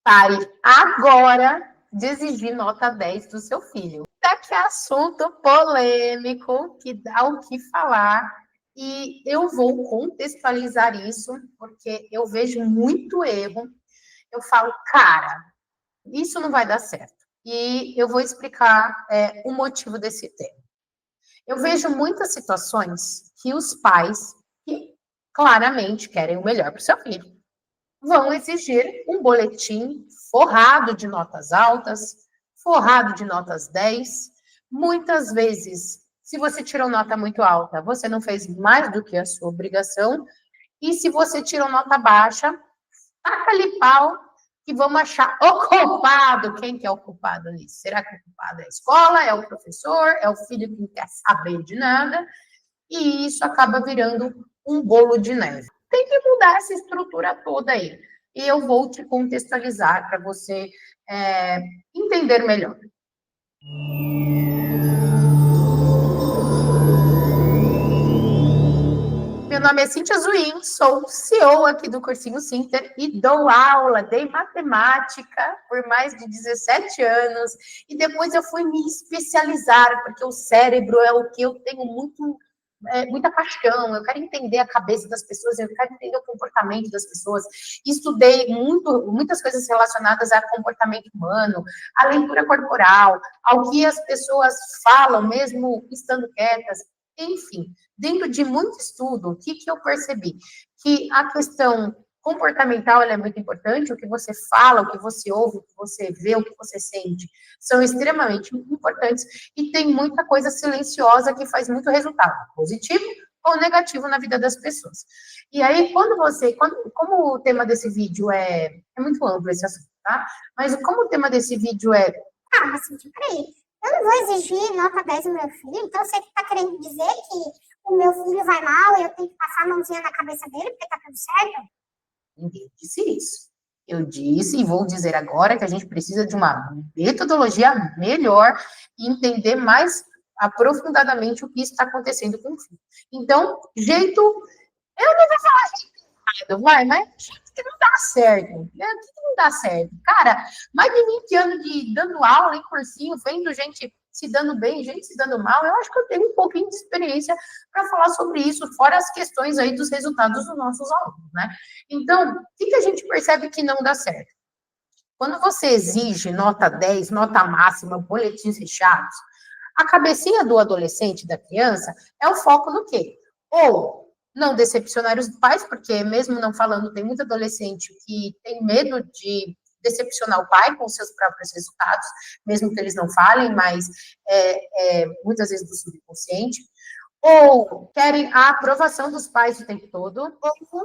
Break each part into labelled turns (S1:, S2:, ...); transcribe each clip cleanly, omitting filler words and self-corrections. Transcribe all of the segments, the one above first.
S1: Pare agora de exigir nota 10 do seu filho. Que assunto polêmico, que dá o que falar, e eu vou contextualizar isso, porque eu vejo muito erro. Eu falo, cara, isso não vai dar certo. E eu vou explicar o motivo desse tema. Eu vejo muitas situações que os pais, que claramente querem o melhor para o seu filho, vão exigir um boletim forrado de notas altas, forrado de notas 10. Muitas vezes, se você tirou nota muito alta, você não fez mais do que a sua obrigação. E se você tirou nota baixa, taca-lhe pau que vamos achar o culpado. Quem que é o culpado nisso? Será que o culpado é a escola, é o professor, é o filho que não quer saber de nada? E isso acaba virando um bolo de neve. Tem que mudar essa estrutura toda aí. E eu vou te contextualizar para você entender melhor. Meu nome é Cíntia Zuin, sou CEO aqui do Cursinho Sinter e dou aula, dei matemática por mais de 17 anos e depois eu fui me especializar, porque o cérebro é o que eu tenho muita paixão, eu quero entender a cabeça das pessoas, eu quero entender o comportamento das pessoas. Estudei muitas coisas relacionadas a comportamento humano, a leitura corporal, ao que as pessoas falam, mesmo estando quietas, enfim. Dentro de muito estudo, o que eu percebi? Que a questão comportamental ela é muito importante, o que você fala, o que você ouve, o que você vê, o que você sente, são extremamente importantes e tem muita coisa silenciosa que faz muito resultado, positivo ou negativo na vida das pessoas. E aí, como o tema desse vídeo é muito amplo esse assunto, tá? Mas como o tema desse vídeo
S2: mas assim, peraí, eu não vou exigir nota 10 do meu filho, então você está querendo dizer que o meu filho vai mal e eu tenho que passar a mãozinha na cabeça dele porque tá tudo certo?
S1: Ninguém disse isso. Eu disse e vou dizer agora que a gente precisa de uma metodologia melhor e entender mais aprofundadamente o que está acontecendo com o filho. Então, eu não vou falar jeito errado, mas que não dá certo. Né? O que não dá certo? Cara, mais de 20 anos dando aula em cursinho, vendo gente se dando bem, gente se dando mal, eu acho que eu tenho um pouquinho de experiência para falar sobre isso, fora as questões aí dos resultados dos nossos alunos, né? Então, o que a gente percebe que não dá certo? Quando você exige nota 10, nota máxima, boletins recheados, a cabecinha do adolescente, da criança, é o foco no quê? Ou não decepcionar os pais, porque mesmo não falando, tem muito adolescente que tem medo de decepcionar o pai com seus próprios resultados, mesmo que eles não falem, mas muitas vezes do subconsciente. Ou querem a aprovação dos pais o tempo todo.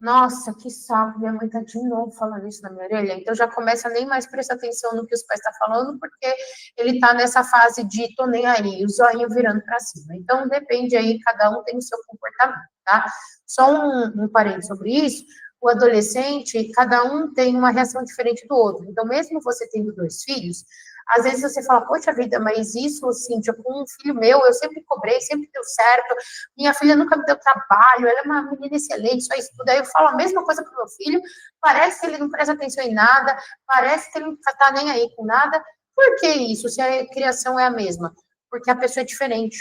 S1: Nossa, que saco, minha mãe tá de novo falando isso na minha orelha. Então já começa a nem mais prestar atenção no que os pais estão falando, porque ele tá nessa fase de tô nem aí, o zoinho virando para cima. Então depende aí, cada um tem o seu comportamento, tá? Só um parênteses sobre isso. O adolescente, cada um tem uma reação diferente do outro. Então, mesmo você tendo 2 filhos, às vezes você fala, poxa vida, mas isso, Cíntia, com um filho meu, eu sempre cobrei, sempre deu certo, minha filha nunca me deu trabalho, ela é uma menina excelente, só estuda. Aí eu falo a mesma coisa pro meu filho, parece que ele não presta atenção em nada, parece que ele não tá nem aí com nada. Por que isso, se a criação é a mesma? Porque a pessoa é diferente.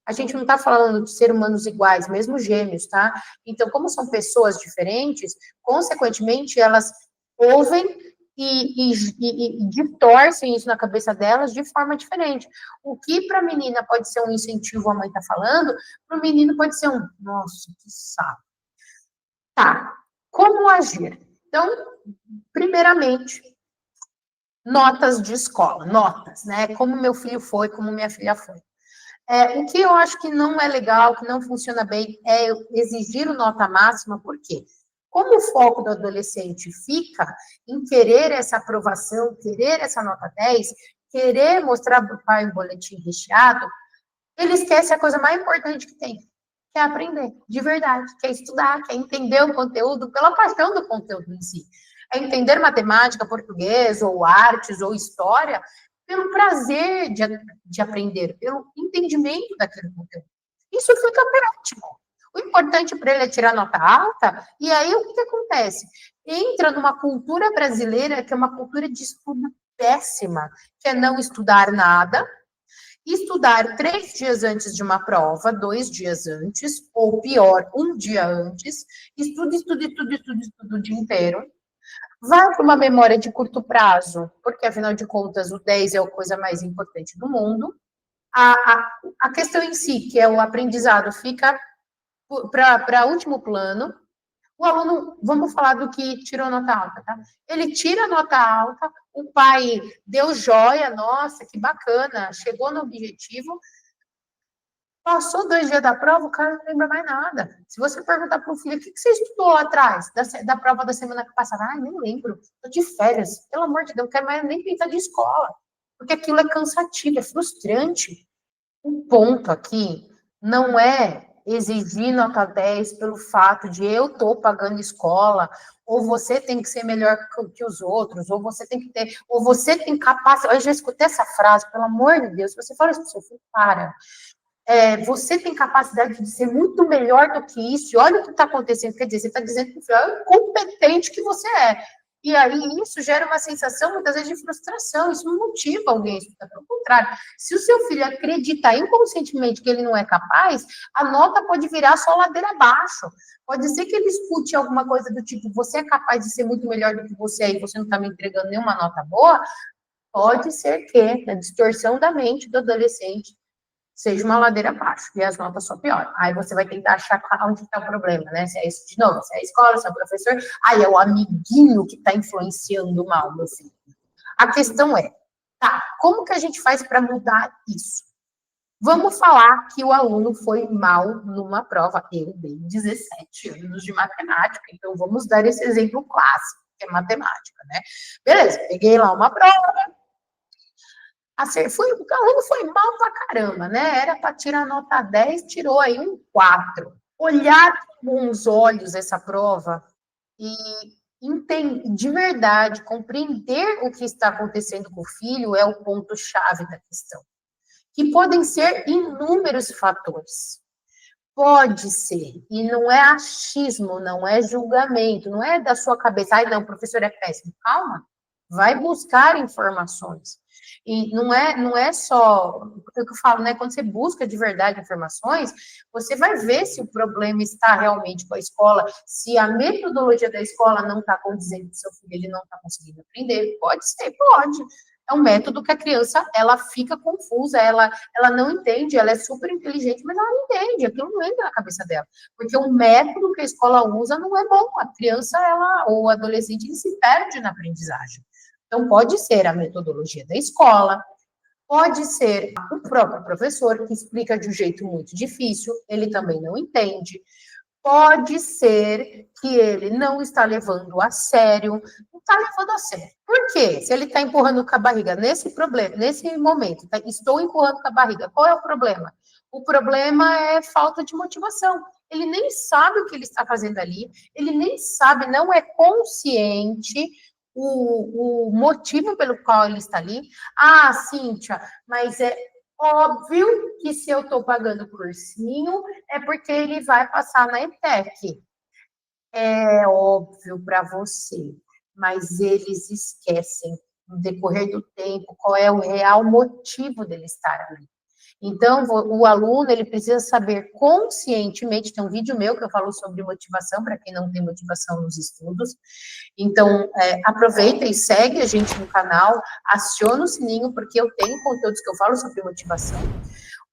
S1: A gente não está falando de ser humanos iguais, mesmo gêmeos, tá? Então, como são pessoas diferentes, consequentemente, elas ouvem e distorcem isso na cabeça delas de forma diferente. O que para a menina pode ser um incentivo, a mãe está falando, para o menino pode ser nossa, que saco. Tá, como agir? Então, primeiramente, notas de escola, notas, né? Como meu filho foi, como minha filha foi. O que eu acho que não é legal, que não funciona bem, é exigir o nota máxima, por quê? Como o foco do adolescente fica em querer essa aprovação, querer essa nota 10, querer mostrar para o pai um boletim recheado, ele esquece a coisa mais importante que tem, que é aprender, de verdade, que é estudar, que é entender o conteúdo pela paixão do conteúdo em si. É entender matemática, português, ou artes, ou história, pelo prazer de aprender, pelo entendimento daquele conteúdo. Isso fica ótimo. O importante para ele é tirar nota alta, e aí o que acontece? Entra numa cultura brasileira que é uma cultura de estudo péssima, que é não estudar nada, estudar 3 dias antes de uma prova, 2 dias antes, ou pior, 1 dia antes, estuda o dia inteiro, vai para uma memória de curto prazo, porque afinal de contas o 10 é a coisa mais importante do mundo, a questão em si, que é o aprendizado, fica para último plano. O aluno, vamos falar do que tirou nota alta, tá? Ele tira nota alta, o pai deu joia, nossa, que bacana, chegou no objetivo, passou 2 dias da prova, o cara não lembra mais nada. Se você perguntar para o filho, o que você estudou lá atrás, da prova da semana passada? Ah, nem lembro, estou de férias, pelo amor de Deus, não quero mais nem pintar de escola, porque aquilo é cansativo, é frustrante. O ponto aqui não é exigir nota 10 pelo fato de eu estou pagando escola, ou você tem que ser melhor que os outros, ou você tem que ter, ou você tem capacidade. Eu já escutei essa frase, pelo amor de Deus, você fala isso para o seu filho, para. Você tem capacidade de ser muito melhor do que isso, e olha o que está acontecendo, quer dizer, você está dizendo que o filho é incompetente que você é. E aí isso gera uma sensação, muitas vezes, de frustração, isso não motiva alguém a estudar, pelo contrário. Se o seu filho acreditar inconscientemente que ele não é capaz, a nota pode virar só ladeira abaixo. Pode ser que ele escute alguma coisa do tipo, você é capaz de ser muito melhor do que você, e você não está me entregando nenhuma nota boa. Pode ser que, na distorção da mente do adolescente, seja uma ladeira abaixo, e as notas só pioram. Aí você vai tentar achar onde está o problema, né? Se é isso de novo, se é a escola, se é o professor, aí é o amiguinho que está influenciando mal, meu filho. A questão é, tá, como que a gente faz para mudar isso? Vamos falar que o aluno foi mal numa prova. Eu dei 17 anos de matemática, então vamos dar esse exemplo clássico, que é matemática, né? Beleza, peguei lá uma prova, o aluno foi mal pra caramba, né? Era para tirar nota 10, tirou aí um 4. Olhar com bons olhos essa prova e entender, de verdade, compreender o que está acontecendo com o filho é o ponto-chave da questão. Que podem ser inúmeros fatores. Pode ser, e não é achismo, não é julgamento, não é da sua cabeça, ai não, o professor é péssimo. Calma, vai buscar informações. E não é só, o que eu falo, né? Quando você busca de verdade informações, você vai ver se o problema está realmente com a escola, se a metodologia da escola não está condizendo com o seu filho, ele não está conseguindo aprender. Pode ser, pode. É um método que a criança, ela fica confusa, ela não entende, ela é super inteligente, mas ela não entende, aquilo não entra na cabeça dela. Porque o método que a escola usa não é bom. A criança, ou o adolescente, ele se perde na aprendizagem. Então, pode ser a metodologia da escola, pode ser o próprio professor, que explica de um jeito muito difícil, ele também não entende. Pode ser que ele não está levando a sério, não está levando a sério. Por quê? Se ele está empurrando com a barriga nesse momento, estou empurrando com a barriga, qual é o problema? O problema é falta de motivação. Ele nem sabe o que ele está fazendo ali, ele nem sabe, não é consciente o motivo pelo qual ele está ali. Ah, Cíntia, mas é óbvio que se eu estou pagando o cursinho, é porque ele vai passar na ETEC. É óbvio para você, mas eles esquecem, no decorrer do tempo, qual é o real motivo dele estar ali. Então, o aluno, ele precisa saber conscientemente, tem um vídeo meu que eu falo sobre motivação, para quem não tem motivação nos estudos. Então, aproveita e segue a gente no canal, aciona o sininho, porque eu tenho conteúdos que eu falo sobre motivação,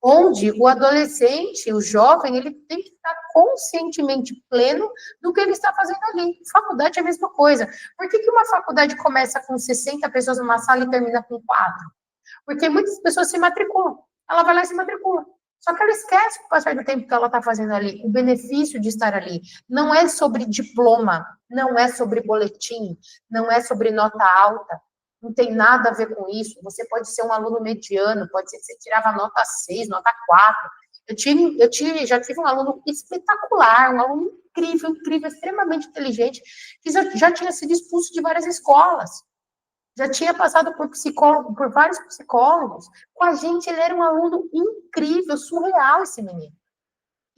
S1: onde o adolescente, o jovem, ele tem que estar conscientemente pleno do que ele está fazendo ali. Faculdade é a mesma coisa. Por que uma faculdade começa com 60 pessoas numa sala e termina com 4? Porque muitas pessoas se matriculam. Ela vai lá e se matricula. Só que ela esquece, com o passar do tempo, que ela está fazendo ali, o benefício de estar ali. Não é sobre diploma, não é sobre boletim, não é sobre nota alta, não tem nada a ver com isso. Você pode ser um aluno mediano, pode ser que você tirava nota 6, nota 4. Já tive um aluno espetacular, um aluno incrível, incrível, extremamente inteligente, que já tinha sido expulso de várias escolas. Já tinha passado por vários psicólogos. Com a gente, ele era um aluno incrível, surreal, esse menino.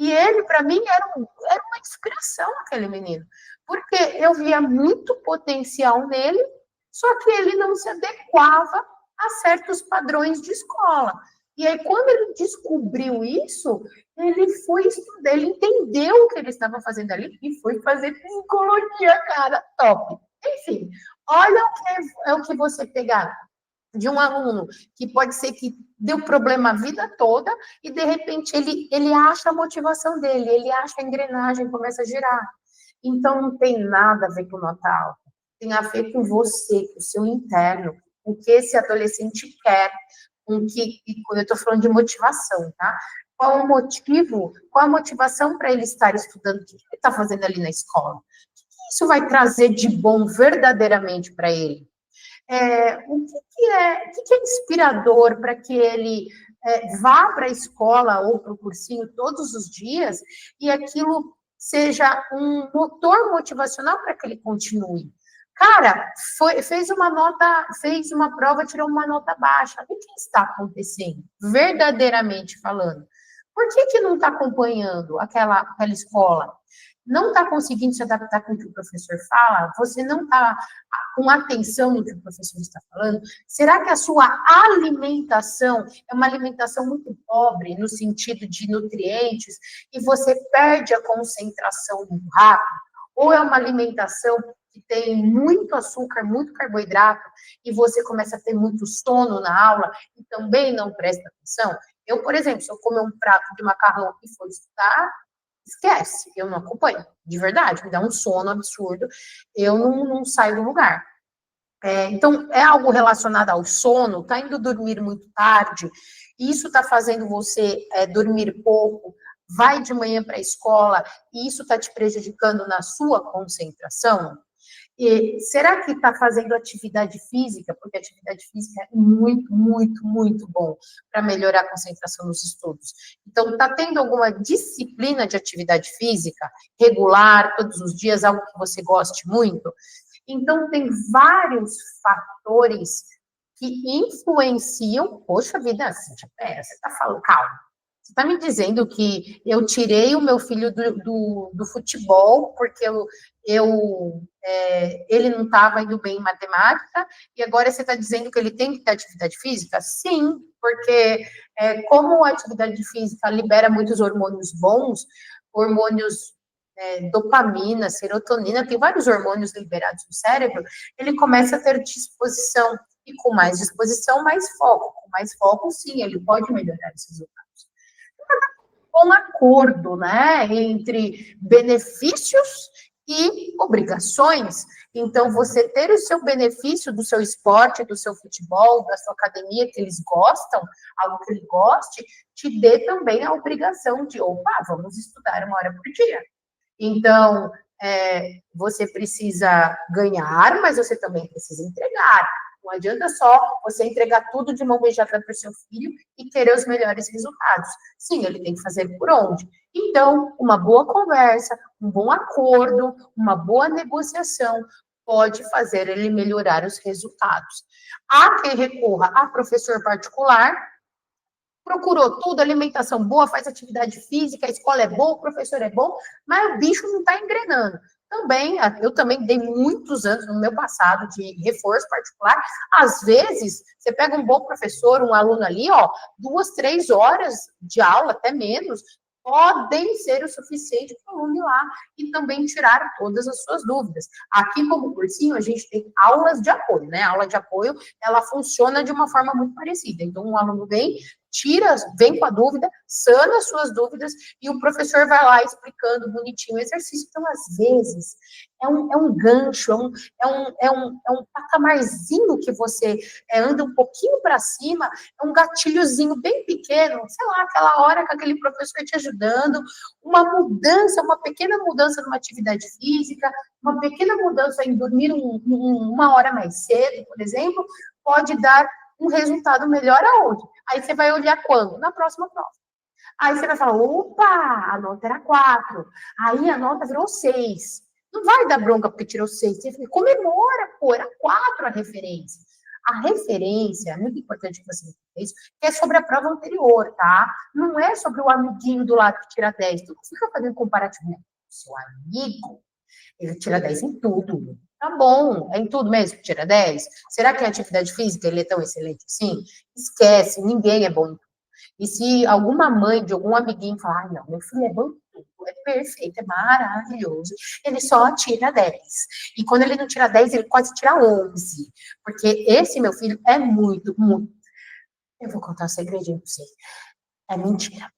S1: E ele, para mim, era uma inspiração, aquele menino. Porque eu via muito potencial nele, só que ele não se adequava a certos padrões de escola. E aí, quando ele descobriu isso, ele foi estudar, ele entendeu o que ele estava fazendo ali e foi fazer psicologia, cara, top. Enfim, olha o que você pegar de um aluno que pode ser que deu problema a vida toda e, de repente, ele acha a motivação dele, ele acha a engrenagem, começa a girar. Então, não tem nada a ver com nota alta. Tem a ver com você, com o seu interno, com o que esse adolescente quer, quando eu estou falando de motivação, tá? Qual o motivo, qual a motivação para ele estar estudando, o que ele está fazendo ali na escola? O que isso vai trazer de bom verdadeiramente para ele? O que é inspirador para que ele vá para a escola ou para o cursinho todos os dias e aquilo seja um motor motivacional para que ele continue? Cara, fez uma prova, tirou uma nota baixa. O que está acontecendo? Verdadeiramente falando. Por que não está acompanhando aquela escola? Não está conseguindo se adaptar com o que o professor fala? Você não está com atenção no que o professor está falando? Será que a sua alimentação é uma alimentação muito pobre, no sentido de nutrientes, e você perde a concentração muito rápido? Ou é uma alimentação que tem muito açúcar, muito carboidrato, e você começa a ter muito sono na aula e também não presta atenção? Eu, por exemplo, se eu comer um prato de macarrão e for estudar, esquece, eu não acompanho, de verdade, me dá um sono absurdo, eu não saio do lugar. Então, é algo relacionado ao sono, tá indo dormir muito tarde, isso está fazendo você dormir pouco, vai de manhã para a escola, e isso está te prejudicando na sua concentração? E será que está fazendo atividade física? Porque a atividade física é muito, muito, muito bom para melhorar a concentração nos estudos. Então, está tendo alguma disciplina de atividade física regular, todos os dias, algo que você goste muito? Então, tem vários fatores que influenciam. Poxa vida, Cíntia, você está falando, calma. Você está me dizendo que eu tirei o meu filho do futebol porque ele não estava indo bem em matemática, e agora você está dizendo que ele tem que ter atividade física? Sim, porque como a atividade física libera muitos hormônios bons, hormônios dopamina, serotonina, tem vários hormônios liberados no cérebro, ele começa a ter disposição, e com mais disposição, mais foco. Com mais foco, sim, ele pode melhorar esses resultados. Um acordo, né, entre benefícios e obrigações. Então, você ter o seu benefício do seu esporte, do seu futebol, da sua academia, que eles gostam, algo que ele goste, te dê também a obrigação de, opa, vamos estudar 1 hora por dia. Então, você precisa ganhar, mas você também precisa entregar. Não adianta só você entregar tudo de mão beijada para o seu filho e querer os melhores resultados. Sim, ele tem que fazer por onde. Então, uma boa conversa, um bom acordo, uma boa negociação pode fazer ele melhorar os resultados. Há quem recorra a professor particular, procurou tudo, alimentação boa, faz atividade física, a escola é boa, o professor é bom, mas o bicho não está engrenando. Eu também dei muitos anos no meu passado de reforço particular. Às vezes, você pega um bom professor, um aluno ali, 2, 3 horas de aula, até menos, podem ser o suficiente para o aluno ir lá e também tirar todas as suas dúvidas. Aqui, como cursinho, a gente tem aulas de apoio, né? A aula de apoio, ela funciona de uma forma muito parecida. Então, um aluno vem com a dúvida, sana as suas dúvidas, e o professor vai lá explicando bonitinho o exercício. Então, às vezes, é um gancho, é um patamarzinho que você anda um pouquinho para cima, é um gatilhozinho bem pequeno, sei lá, aquela hora com aquele professor te ajudando, uma pequena mudança numa atividade física, uma pequena mudança em dormir 1 hora mais cedo, por exemplo, pode dar um resultado melhor aonde? Aí você vai olhar quando? Na próxima prova. Aí você vai falar, opa, a nota era 4. Aí a nota virou 6. Não vai dar bronca porque tirou 6. Você comemora, pô, era 4 a referência. A referência, é muito importante que você entenda isso, que é sobre a prova anterior, tá? Não é sobre o amiguinho do lado que tira 10. Tu não fica fazendo comparativo. Seu amigo, ele tira 10 em tudo. Tá bom, é em tudo mesmo que tira 10? Será que em atividade física ele é tão excelente assim? Esquece, ninguém é bom em tudo. E se alguma mãe de algum amiguinho falar, não, meu filho é bom em tudo, é perfeito, é maravilhoso, ele só tira 10. E quando ele não tira 10, ele quase tira 11. Porque esse meu filho é muito, muito. Eu vou contar um segredinho pra você. É mentira.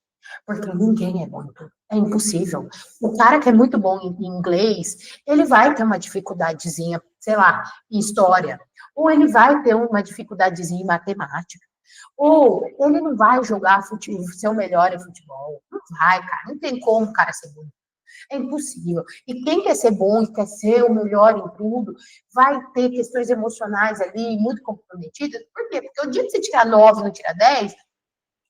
S1: Porque ninguém é bom em tudo. É impossível. O cara que é muito bom em inglês, ele vai ter uma dificuldadezinha, sei lá, em história. Ou ele vai ter uma dificuldadezinha em matemática. Ou ele não vai jogar futebol, ser o melhor em futebol. Não vai, cara. Não tem como o cara ser bom. É impossível. E quem quer ser bom e quer ser o melhor em tudo, vai ter questões emocionais ali muito comprometidas. Por quê? Porque o dia que você tirar 9 e não tira 10,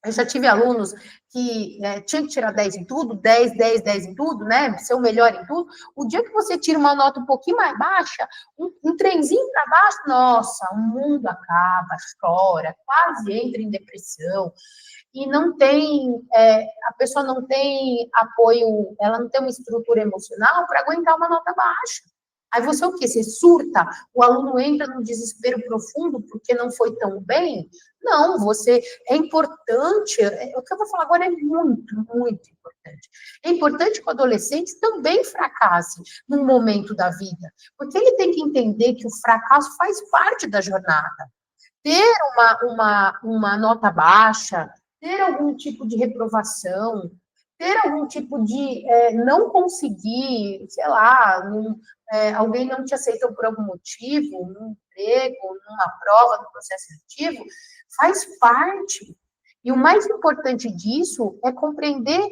S1: eu já tive alunos que tinham que tirar 10 em tudo, 10, 10, 10 em tudo, né? Ser o melhor em tudo. O dia que você tira uma nota um pouquinho mais baixa, um trenzinho para baixo, nossa, o mundo acaba, chora, quase entra em depressão. E não tem, a pessoa não tem apoio, ela não tem uma estrutura emocional para aguentar uma nota baixa. Aí você o quê? Você surta, o aluno entra num desespero profundo porque não foi tão bem? Não, é importante, o que eu vou falar agora é muito, muito importante. É importante que o adolescente também fracasse num momento da vida, porque ele tem que entender que o fracasso faz parte da jornada. Ter uma nota baixa, ter algum tipo de reprovação, ter algum tipo de não conseguir, sei lá, alguém não te aceitou por algum motivo, num emprego, numa prova, no processo seletivo, faz parte. E o mais importante disso é compreender,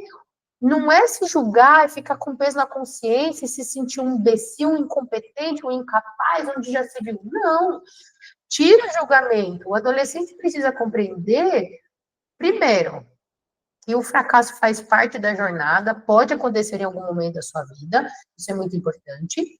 S1: não é se julgar e ficar com peso na consciência e se sentir um imbecil, um incompetente, um incapaz, onde já se viu. Não. Tira o julgamento. O adolescente precisa compreender, primeiro, que o fracasso faz parte da jornada, pode acontecer em algum momento da sua vida, isso é muito importante.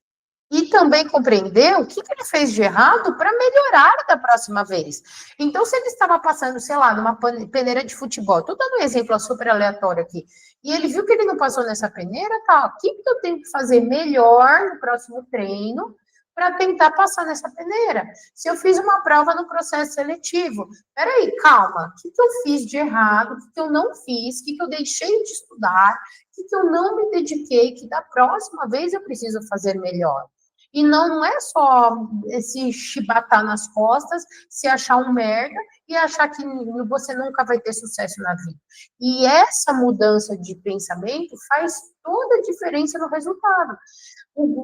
S1: E também compreender o que ele fez de errado para melhorar da próxima vez. Então, se ele estava passando, sei lá, numa peneira de futebol, estou dando um exemplo super aleatório aqui, e ele viu que ele não passou nessa peneira, tá, o que eu tenho que fazer melhor no próximo treino para tentar passar nessa peneira? Se eu fiz uma prova no processo seletivo, peraí, calma, o que eu fiz de errado, o que eu não fiz, o que eu deixei de estudar, o que eu não me dediquei, que da próxima vez eu preciso fazer melhor. E não é só se chibatar nas costas, se achar um merda e achar que você nunca vai ter sucesso na vida. E essa mudança de pensamento faz toda a diferença no resultado.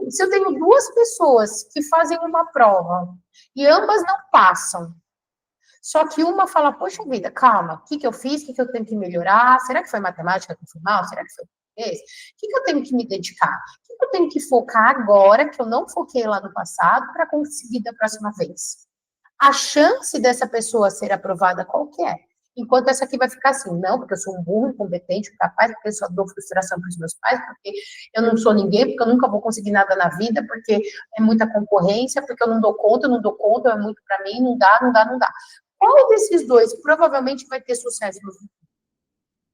S1: Se eu tenho duas pessoas que fazem uma prova e ambas não passam, só que uma fala, poxa vida, calma, o que eu fiz, o que eu tenho que melhorar? Será que foi matemática que eu fui mal? Será que foi português? O que eu tenho que me dedicar? O que eu tenho que focar agora, que eu não foquei lá no passado, para conseguir da próxima vez? A chance dessa pessoa ser aprovada qual que é? Enquanto essa aqui vai ficar assim, não, porque eu sou um burro, incompetente, capaz, porque eu só dou frustração para os meus pais, porque eu não sou ninguém, porque eu nunca vou conseguir nada na vida, porque é muita concorrência, porque eu não dou conta, é muito para mim, não dá, não dá, não dá. Qual desses dois provavelmente vai ter sucesso no futuro?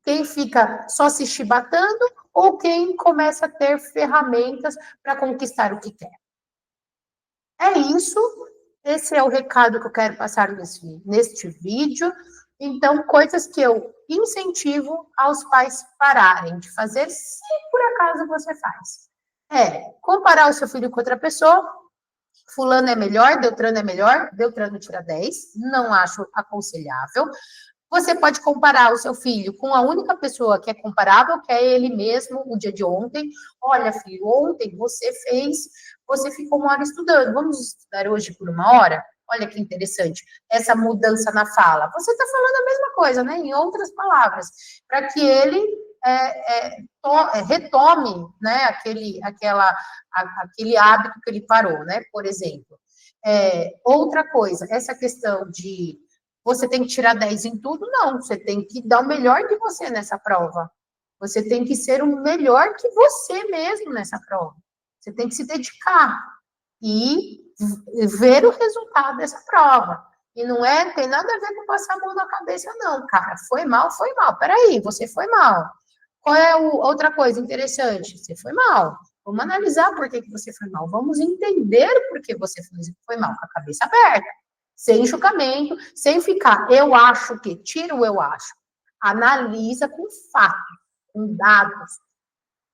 S1: Quem fica só se chibatando ou quem começa a ter ferramentas para conquistar o que quer? É isso. Esse é o recado que eu quero passar neste vídeo. Então, coisas que eu incentivo aos pais pararem de fazer, se por acaso você faz. Comparar o seu filho com outra pessoa. Fulano é melhor, Beltrano tira 10. Não acho aconselhável. Você pode comparar o seu filho com a única pessoa que é comparável, que é ele mesmo, o dia de ontem. Olha, filho, ontem você ficou uma hora estudando, vamos estudar hoje por uma hora? Olha que interessante, essa mudança na fala. Você está falando a mesma coisa, né? Em outras palavras, para que ele retome, né, aquele hábito que ele parou, né? Por exemplo. Outra coisa, essa questão de você tem que tirar 10 em tudo, não. Você tem que dar o melhor de você nessa prova. Você tem que ser o melhor que você mesmo nessa prova. Você tem que se dedicar e ver o resultado dessa prova. E não tem nada a ver com passar a mão na cabeça, não, cara. Foi mal, foi mal. Peraí, você foi mal. Qual é outra coisa interessante? Você foi mal. Vamos analisar por que você foi mal. Vamos entender por que você foi mal, com a cabeça aberta. Sem julgamento, sem ficar, eu acho que, tira o eu acho. Analisa com fatos, com dados.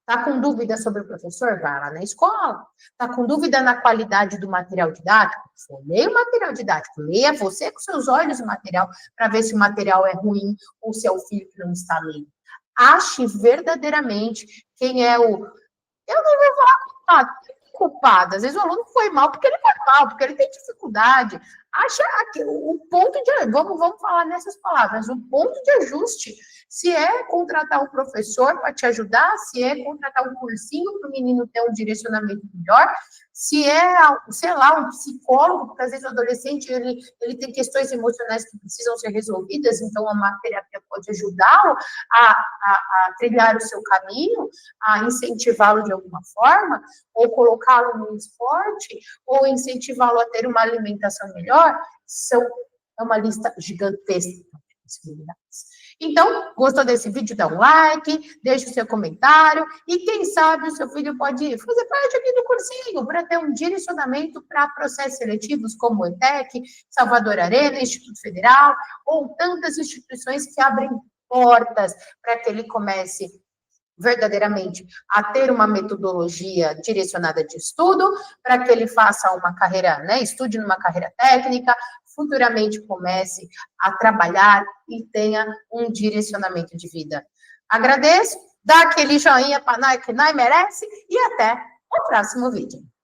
S1: Está com dúvida sobre o professor? Vai lá na escola. Está com dúvida na qualidade do material didático? Leia o material didático. Leia você com seus olhos o material, para ver se o material é ruim ou se é o filho que não está lendo. Ache verdadeiramente quem é o... Eu não vou falar culpado. Às vezes o aluno foi mal porque ele foi mal, porque ele tem dificuldade. Acha o ponto de... Vamos falar nessas palavras. O ponto de ajuste. Se é contratar um professor para te ajudar, se é contratar um cursinho para o menino ter um direcionamento melhor, se é, sei lá, um psicólogo, porque às vezes o adolescente ele tem questões emocionais que precisam ser resolvidas, então a terapia pode ajudá-lo a trilhar o seu caminho, a incentivá-lo de alguma forma, ou colocá-lo no esporte, ou incentivá-lo a ter uma alimentação melhor, é uma lista gigantesca de possibilidades. Então, gostou desse vídeo? Dá um like, deixa o seu comentário e quem sabe o seu filho pode fazer parte aqui do cursinho para ter um direcionamento para processos seletivos como o ETEC, Salvador Arena, Instituto Federal ou tantas instituições que abrem portas para que ele comece verdadeiramente a ter uma metodologia direcionada de estudo, para que ele faça uma carreira, né, estude numa carreira técnica, futuramente comece a trabalhar e tenha um direcionamento de vida. Agradeço, dá aquele joinha para nós que nós merece e até o próximo vídeo.